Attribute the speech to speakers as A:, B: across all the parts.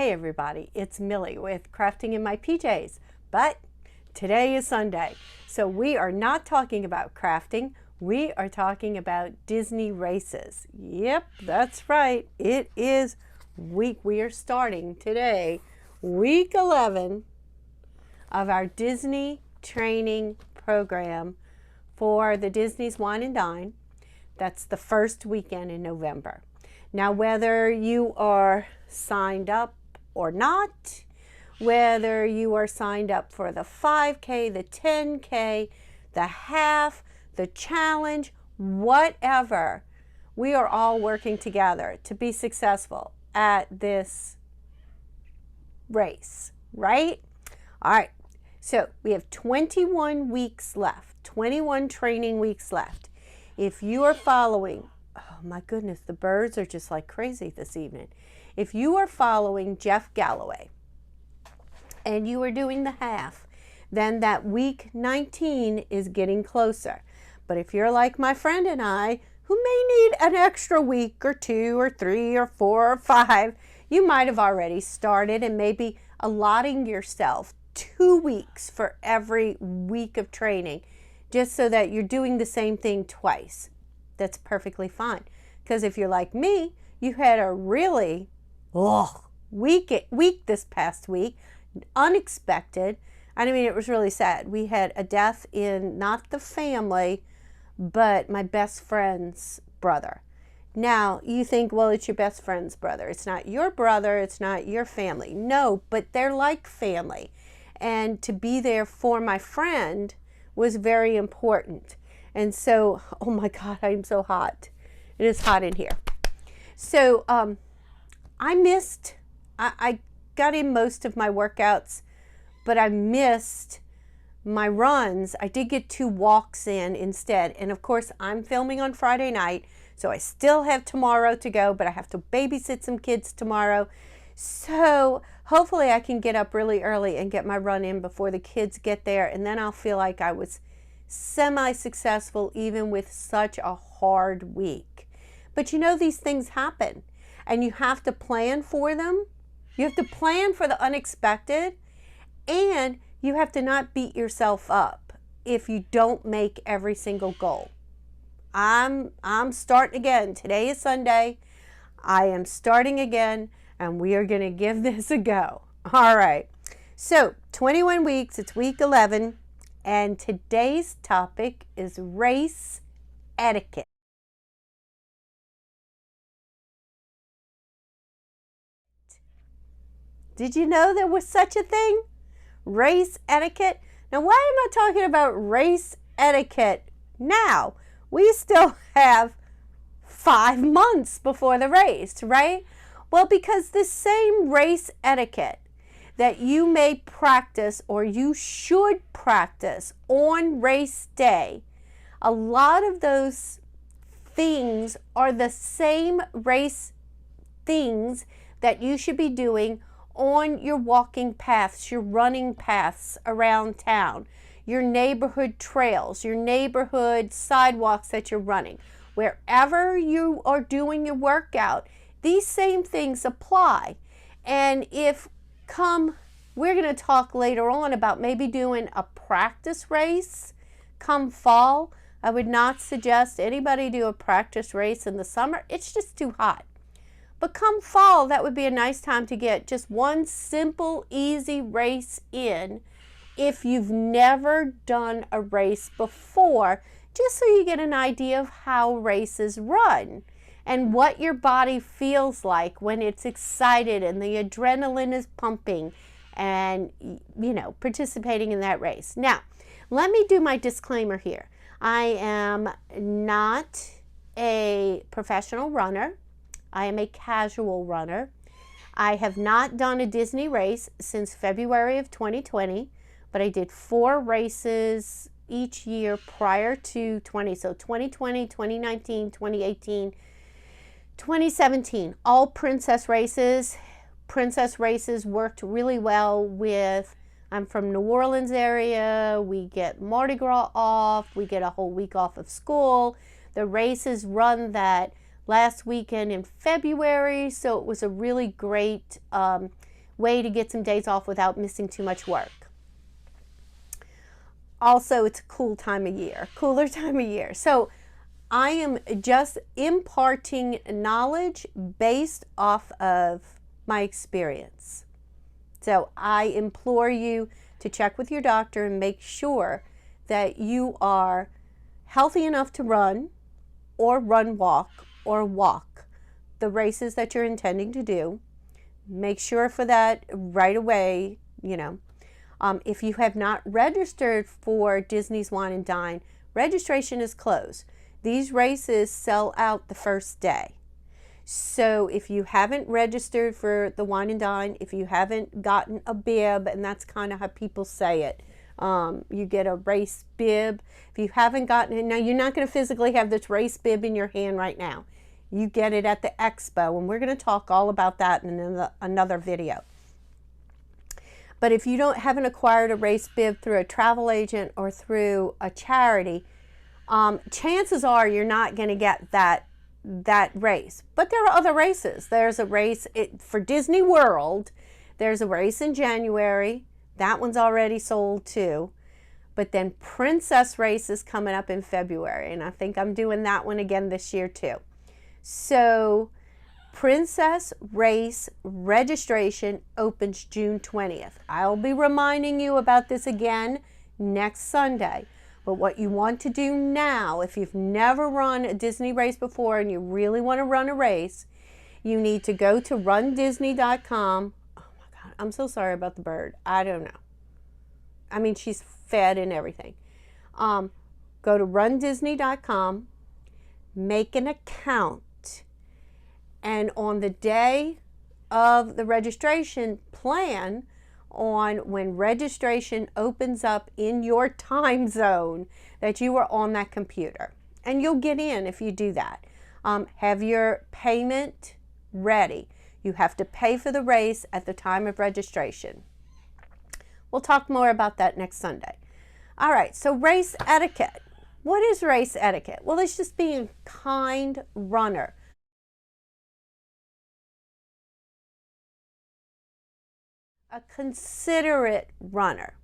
A: Hey everybody, it's Millie with Crafting in My PJs, but today is Sunday, so we are not talking about crafting, we are talking about Disney races. Yep, that's right, it is we are starting today, week 11 of our Disney training program for the Disney's Wine and Dine. That's the first weekend in November. Now, whether you are signed up or not, whether you are signed up for the 5K, the 10K, the half, the challenge, whatever, we are all working together to be successful at this race, right? All right, so we have 21 weeks left, 21 training weeks left. If you are following, oh my goodness, the birds are just like crazy this evening. If you are following Jeff Galloway and you are doing the half, then that week 19 is getting closer. But if you're like my friend and I, who may need an extra week or 2 or 3 or 4 or 5, you might have already started and maybe allotting yourself 2 weeks for every week of training, just so that you're doing the same thing twice. That's perfectly fine. Because if you're like me, you had a really week this past week, unexpected. I mean, it was really sad. We had a death in not the family, but my best friend's brother. Now, you think, well, it's your best friend's brother. It's not your brother. It's not your family. No, but they're like family. And to be there for my friend was very important. And so, oh my God, I'm so hot. It is hot in here. So I got in most of my workouts, but I missed my runs. I did get 2 walks in instead. And of course, I'm filming on Friday night, so I still have tomorrow to go, but I have to babysit some kids tomorrow. So hopefully I can get up really early and get my run in before the kids get there, and then I'll feel like I was semi-successful even with such a hard week. But you know, these things happen and you have to plan for them. You have to plan for the unexpected, and you have to not beat yourself up if you don't make every single goal. I'm starting again. Today is Sunday. I am starting again, and we are going to give this a go. All right. So 21 weeks, it's week 11, and today's topic is race etiquette. Did you know there was such a thing? Race etiquette? Now, why am I talking about race etiquette now? We still have 5 months before the race, right? Well, because the same race etiquette that you may practice or you should practice on race day, a lot of those things are the same race things that you should be doing on your walking paths, your running paths around town, your neighborhood trails, your neighborhood sidewalks that you're running. Wherever you are doing your workout, these same things apply. And we're going to talk later on about maybe doing a practice race come fall. I would not suggest anybody do a practice race in the summer. It's just too hot. But come fall, that would be a nice time to get just one simple, easy race in if you've never done a race before, just so you get an idea of how races run and what your body feels like when it's excited and the adrenaline is pumping and, you know, participating in that race. Now, let me do my disclaimer here. I am not a professional runner. I am a casual runner. I have not done a Disney race since February of 2020, but I did 4 races each year prior to 20. So 2020, 2019, 2018, 2017, all princess races. Princess races worked really well with, I'm from New Orleans area, we get Mardi Gras off, we get a whole week off of school. The races run that last weekend in February, so it was a really great way to get some days off without missing too much work. Also, it's a cool time of year, cooler time of year. So I am just imparting knowledge based off of my experience. So I implore you to check with your doctor and make sure that you are healthy enough to run or walk the races that you're intending to do. Make sure for that right away, you know. If you have not registered for Disney's Wine and Dine, registration is closed. These races sell out the first day. So if you haven't registered for the Wine and Dine, if you haven't gotten a bib, and that's kind of how people say it, you get a race bib. If you haven't gotten it, now you're not going to physically have this race bib in your hand right now. You get it at the expo, and we're going to talk all about that in another video. But if you haven't acquired a race bib through a travel agent or through a charity, chances are you're not going to get that race. But there are other races. There's a race for Disney World. There's a race in January. That one's already sold too. But then Princess Race is coming up in February, and I think I'm doing that one again this year too. So Princess Race registration opens June 20th. I'll be reminding you about this again next Sunday. But what you want to do now, if you've never run a Disney race before and you really want to run a race, you need to go to rundisney.com. Oh my God, I'm so sorry about the bird. I don't know. I mean, she's fed and everything. Go to rundisney.com, make an account, and on the day of the registration, plan on when registration opens up in your time zone that you are on that computer. And you'll get in if you do that. Have your payment ready. You have to pay for the race at the time of registration. We'll talk more about that next Sunday. All right, so race etiquette. What is race etiquette? Well, it's just being a kind runner. A considerate runner.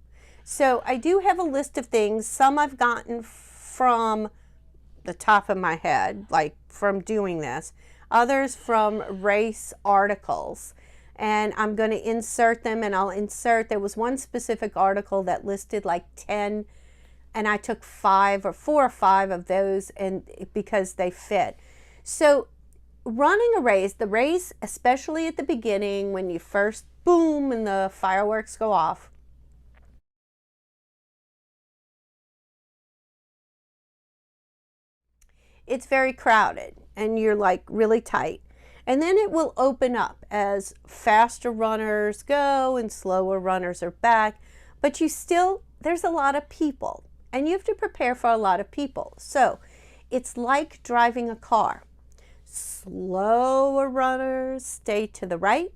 A: So I do have a list of things. Some I've gotten from the top of my head, like from doing this. Others from race articles. And I'm going to insert them, and I'll insert, there was one specific article that listed like 10, and I took 4 or 5 of those, and because they fit. So running a race, the race, especially at the beginning when you first boom and the fireworks go off, it's very crowded and you're like really tight. And then it will open up as faster runners go and slower runners are back. But there's a lot of people and you have to prepare for a lot of people. So it's like driving a car. Slower runners stay to the right.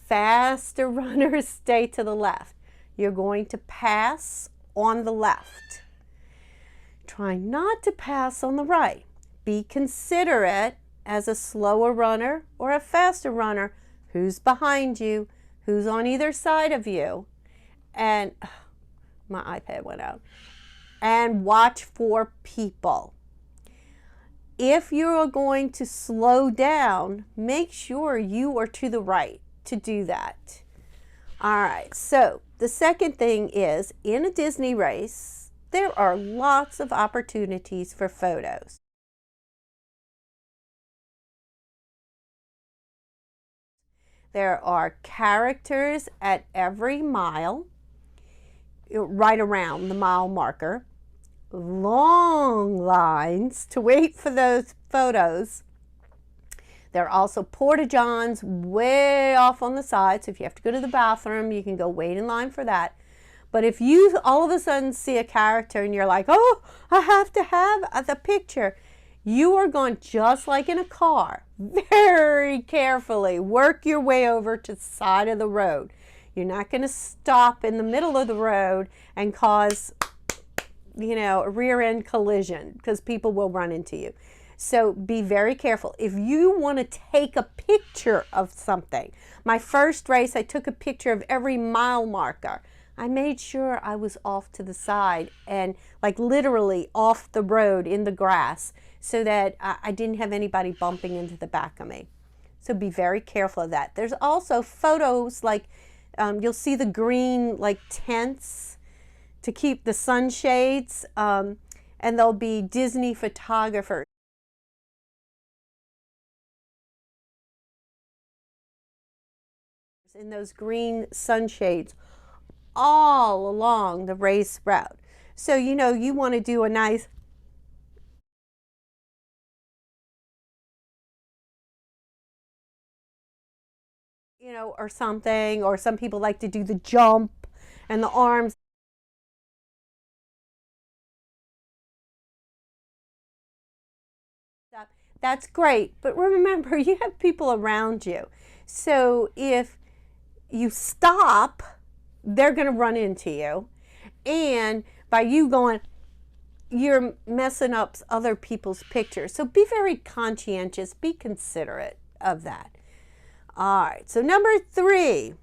A: Faster runners stay to the left. You're going to pass on the left. Try not to pass on the right. Be considerate as a slower runner or a faster runner. Who's behind you? Who's on either side of you? And my iPad went out. And watch for people. If you're going to slow down, make sure you are to the right to do that. All right, so the second thing is, in a Disney race, there are lots of opportunities for photos. There are characters at every mile, right around the mile marker. Long lines to wait for those photos. There are also porta-johns way off on the side, so if you have to go to the bathroom, you can go wait in line for that. But if you all of a sudden see a character and you're like, oh, I have to have the picture, you are going, just like in a car, very carefully work your way over to the side of the road. You're not going to stop in the middle of the road and cause, a rear end collision, because people will run into you. So be very careful. If you want to take a picture of something, my first race, I took a picture of every mile marker. I made sure I was off to the side and like literally off the road in the grass so that I didn't have anybody bumping into the back of me. So be very careful of that. There's also photos like you'll see the green like tents to keep the sunshades, and there'll be Disney photographers in those green sunshades all along the race route. So you know you want to do a nice or something, or some people like to do the jump and the arms. That's great, but remember you have people around you. So if you stop, they're going to run into you. And by you going, you're messing up other people's pictures. So be very conscientious, be considerate of that. All right, so number 3,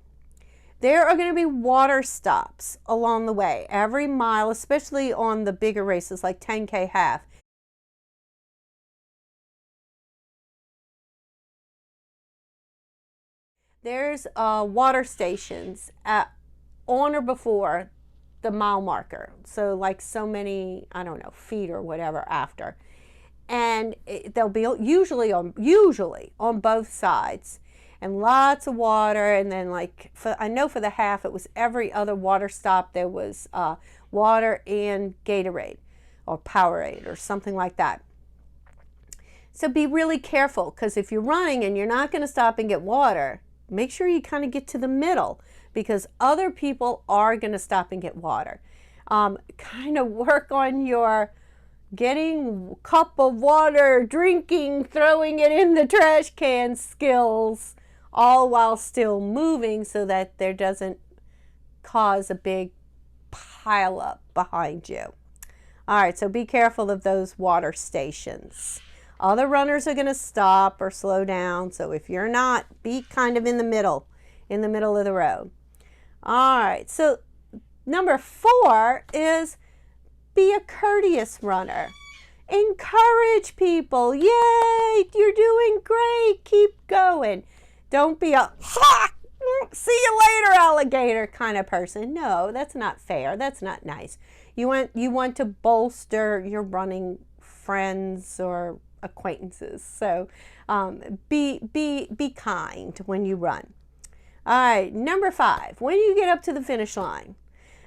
A: there are going to be water stops along the way. Every mile, especially on the bigger races like 10K half. There's water stations on or before the mile marker. So like so many, I don't know, feet or whatever after. And they'll be usually on both sides. And lots of water, and then like I know for the half it was every other water stop there was water and Gatorade or Powerade or something like that. So be really careful, because if you're running and you're not going to stop and get water, make sure you kind of get to the middle, because other people are going to stop and get water. Kind of work on your getting a cup of water, drinking, throwing it in the trash can skills, all while still moving so that there doesn't cause a big pile up behind you. All right, so be careful of those water stations. Other runners are going to stop or slow down, so if you're not, be kind of in the middle of the road. All right, so number 4 is be a courteous runner. Encourage people. Yay, you're doing great. Keep going. Don't be a ha, see you later, alligator kind of person. No, that's not fair. That's not nice. You want to bolster your running friends or acquaintances. So be kind when you run. All right, number 5, when you get up to the finish line,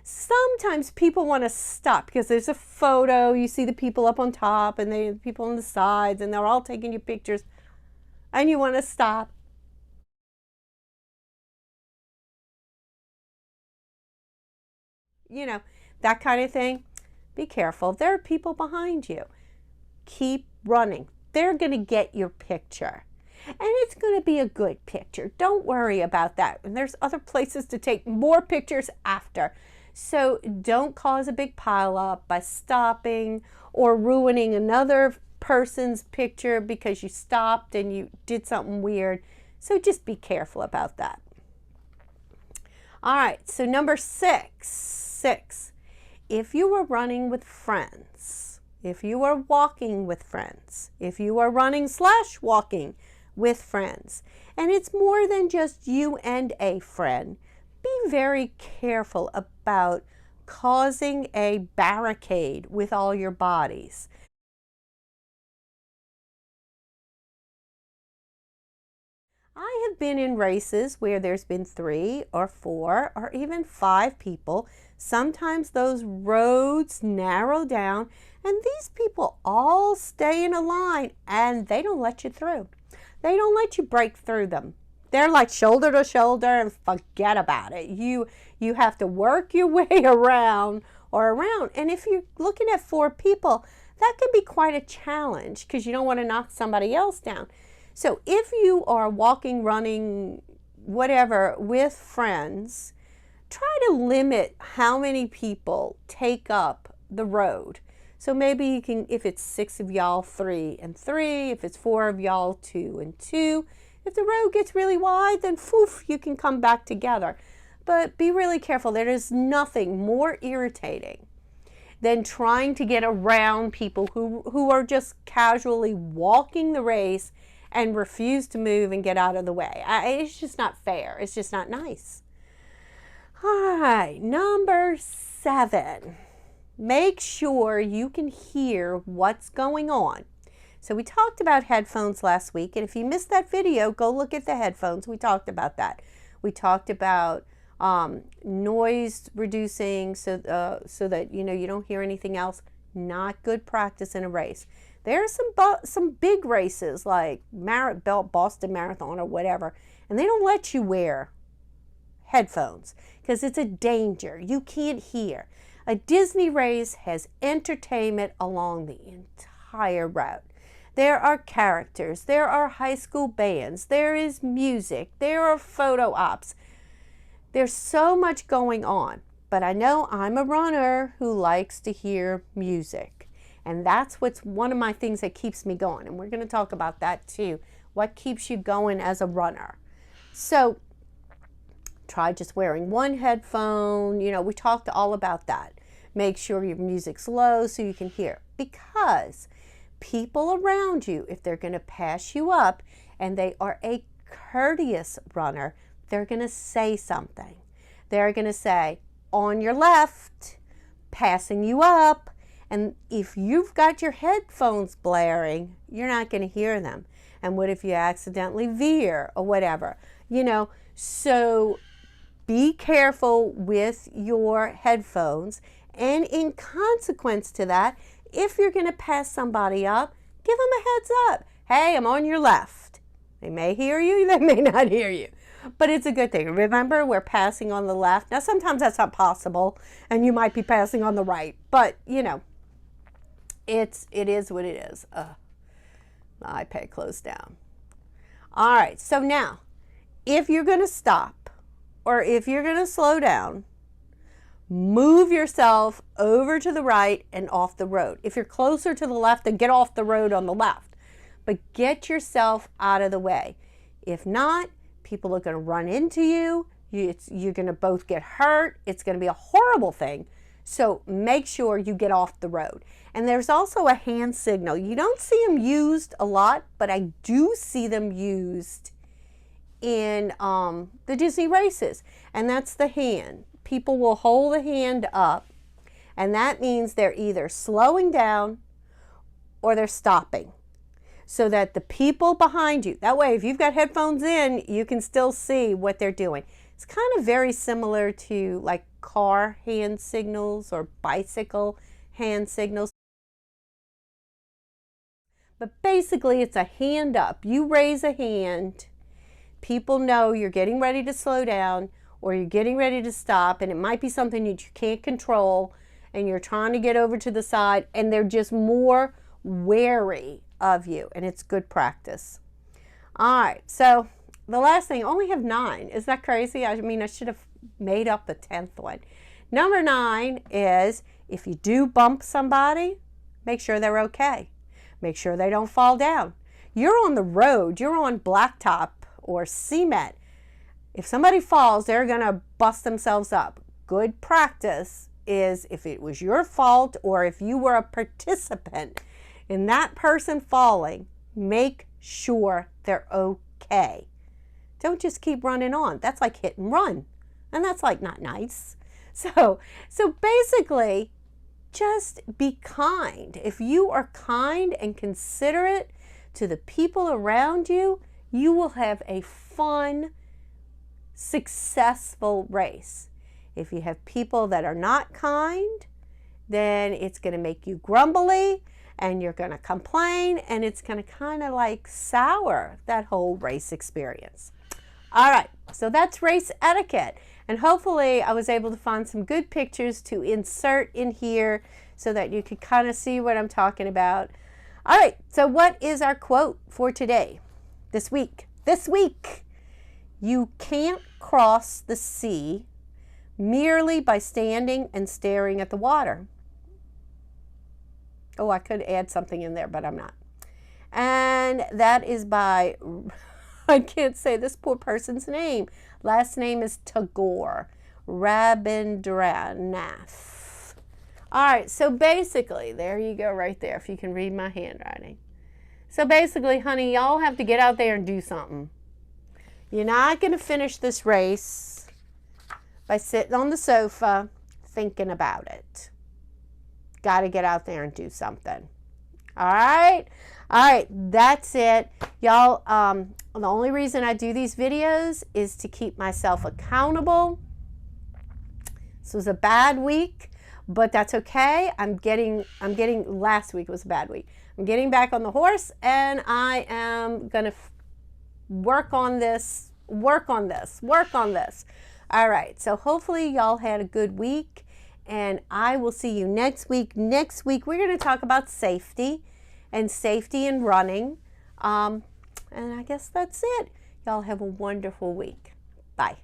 A: sometimes people want to stop because there's a photo. You see the people up on top and the people on the sides, and they're all taking your pictures, and you want to stop. You know, that kind of thing. Be careful. There are people behind you. Keep running. They're going to get your picture. And it's going to be a good picture. Don't worry about that. And there's other places to take more pictures after. So don't cause a big pile up by stopping or ruining another person's picture because you stopped and you did something weird. So just be careful about that. All right, so number 6. If you are running with friends, if you are walking with friends, if you are running / walking with friends, and it's more than just you and a friend, be very careful about causing a barricade with all your bodies. I have been in races where there's been 3 or 4 or even 5 people. Sometimes those roads narrow down and these people all stay in a line and they don't let you through. They don't let you break through them. They're like shoulder to shoulder and forget about it. You have to work your way around. And if you're looking at 4 people, that can be quite a challenge because you don't want to knock somebody else down. So if you are walking, running, whatever, with friends, try to limit how many people take up the road So maybe you can, if it's 6 of y'all, 3 and 3. If it's 4 of y'all, 2 and 2. If the road gets really wide, then poof, you can come back together. But be really careful. There is nothing more irritating than trying to get around people who are just casually walking the race and refuse to move and get out of the way. It's just not fair. It's just not nice. All right, number 7. Make sure you can hear what's going on. So we talked about headphones last week, and if you missed that video, go look at the headphones. We talked about that. We talked about noise reducing so that you don't hear anything else. Not good practice in a race. There are some big races like Boston Marathon or whatever, and they don't let you wear headphones because it's a danger. You can't hear. A Disney race has entertainment along the entire route. There are characters, there are high school bands, there is music, there are photo ops. There's so much going on, but I know I'm a runner who likes to hear music. And that's one of my things that keeps me going. And we're going to talk about that too. What keeps you going as a runner? So try just wearing one headphone. We talked all about that. Make sure your music's low so you can hear. Because people around you, if they're going to pass you up and they are a courteous runner, they're going to say something. They're going to say, on your left, passing you up. And if you've got your headphones blaring, you're not going to hear them. And what if you accidentally veer or whatever? So be careful with your headphones. And in consequence to that, if you're going to pass somebody up, give them a heads up. Hey, I'm on your left. They may hear you, they may not hear you. But it's a good thing. Remember, we're passing on the left. Now, sometimes that's not possible, and you might be passing on the right. But, it is what it is. My iPad closed down. All right, so now, if you're going to stop or if you're going to slow down, move yourself over to the right and off the road. If you're closer to the left, then get off the road on the left. But get yourself out of the way. If not, people are going to run into you. You're going to both get hurt. It's going to be a horrible thing. So make sure you get off the road. And there's also a hand signal. You don't see them used a lot, but I do see them used in the Disney races. And that's the hand. People will hold the hand up, and that means they're either slowing down or they're stopping. So that the people behind you, that way if you've got headphones in, you can still see what they're doing. It's kind of very similar to like car hand signals or bicycle hand signals. But basically it's a hand up. You raise a hand, people know you're getting ready to slow down or you're getting ready to stop, and it might be something that you can't control and you're trying to get over to the side, and they're just more wary of you, and it's good practice. All right, so the last thing, only have 9. Is that crazy? I mean, I should have made up the 10th one. Number 9 is if you do bump somebody, make sure they're okay. Make sure they don't fall down. You're on the road, you're on blacktop or cement. If somebody falls, they're gonna bust themselves up. Good practice is if it was your fault or if you were a participant in that person falling, make sure they're okay. Don't just keep running on. That's like hit and run. And that's like not nice. So basically, just be kind. If you are kind and considerate to the people around you, you will have a fun, successful race. If you have people that are not kind, then it's going to make you grumbly and you're going to complain, and it's going to kind of like sour that whole race experience. All right, so that's race etiquette. And hopefully I was able to find some good pictures to insert in here so that you could kind of see what I'm talking about. All right, so what is our quote for today, this week? This week, you can't cross the sea merely by standing and staring at the water. Oh, I could add something in there, but I'm not. And that is by, I can't say this poor person's name. Last name is Tagore, Rabindranath. All right, so basically, there you go right there, if you can read my handwriting. So basically, honey, y'all have to get out there and do something. You're not going to finish this race by sitting on the sofa thinking about it. Got to get out there and do something. All right? All right, that's it. Y'all, the only reason I do these videos is to keep myself accountable. This was a bad week, but that's okay. I'm getting, last week was a bad week. I'm getting back on the horse, and I am going to work on this. All right, so hopefully y'all had a good week, and I will see you next week. Next week, we're going to talk about safety in running. And I guess that's it. Y'all have a wonderful week. Bye.